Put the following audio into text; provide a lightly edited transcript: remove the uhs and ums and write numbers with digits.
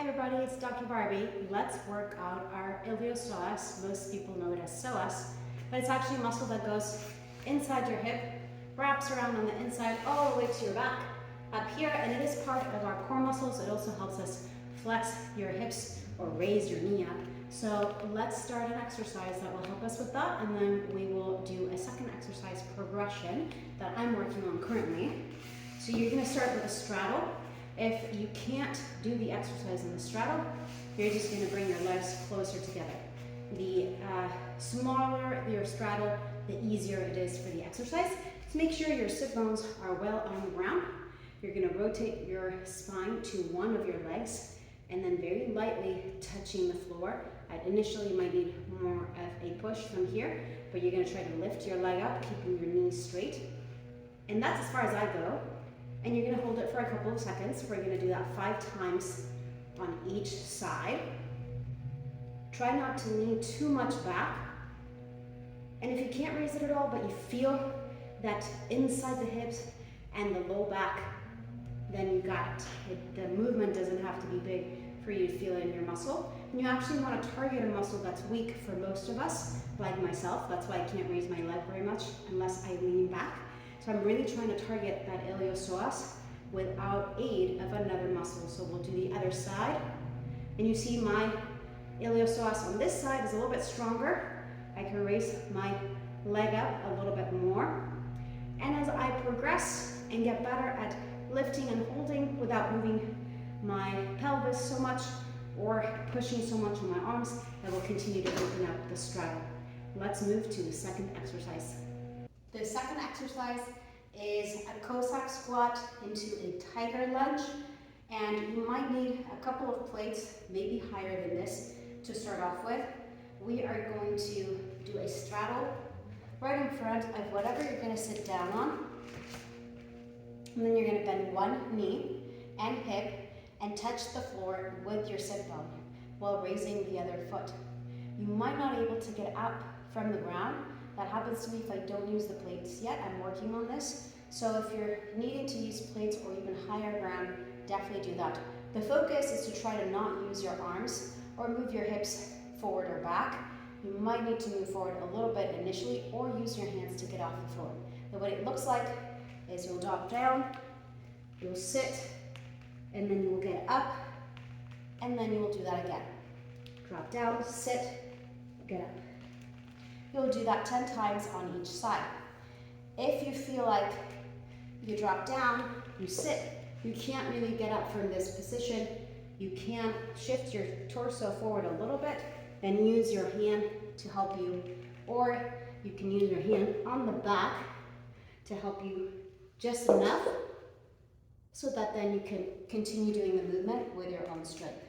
everybody, it's Dr. Barbie. Let's work out our iliopsoas. Most people know it as psoas, but it's actually a muscle that goes inside your hip, wraps around on the inside all the way to your back, up here, and it is part of our core muscles. It also helps us flex your hips or raise your knee up. So let's start an exercise that will help us with that, and then we will do a second exercise progression that I'm working on currently. So you're going to start with a straddle. If you can't do the exercise in the straddle, you're just going to bring your legs closer together. The smaller your straddle, the easier it is for the exercise. So make sure your sit bones are well on the ground. You're going to rotate your spine to one of your legs and then very lightly touching the floor. Initially, you might need more of a push from here, but you're going to try to lift your leg up, keeping your knees straight. And that's as far as I go. And you're going to hold it for a couple of seconds. We're going to do that 5 times on each side. Try not to lean too much back. And if you can't raise it at all, but you feel that inside the hips and the low back, then you got it. The movement doesn't have to be big for you to feel it in your muscle. And you actually want to target a muscle that's weak for most of us, like myself. That's why I can't raise my leg very much unless I lean back. So I'm really trying to target that iliopsoas without aid of another muscle. So we'll do the other side. And you see my iliopsoas on this side is a little bit stronger. I can raise my leg up a little bit more. And as I progress and get better at lifting and holding without moving my pelvis so much or pushing so much on my arms, I will continue to open up the straddle. Let's move to the second exercise. The second exercise is a Cossack squat into a tiger lunge, and you might need a couple of plates, maybe higher than this, to start off with. We are going to do a straddle right in front of whatever you're going to sit down on, and then you're going to bend one knee and hip and touch the floor with your sit bone while raising the other foot. You might not be able to get up from the ground. That happens to me if I don't use the plates yet. I'm working on this. So if you're needing to use plates or even higher ground, definitely do that. The focus is to try to not use your arms or move your hips forward or back. You might need to move forward a little bit initially or use your hands to get off the floor. The way it looks like is you'll drop down, you'll sit, and then you will get up, and then you will do that again. Drop down, sit, get up. You'll do that 10 times on each side. If you feel like you drop down, you sit, you can't really get up from this position, you can shift your torso forward a little bit and use your hand to help you, or you can use your hand on the back to help you just enough so that then you can continue doing the movement with your own strength.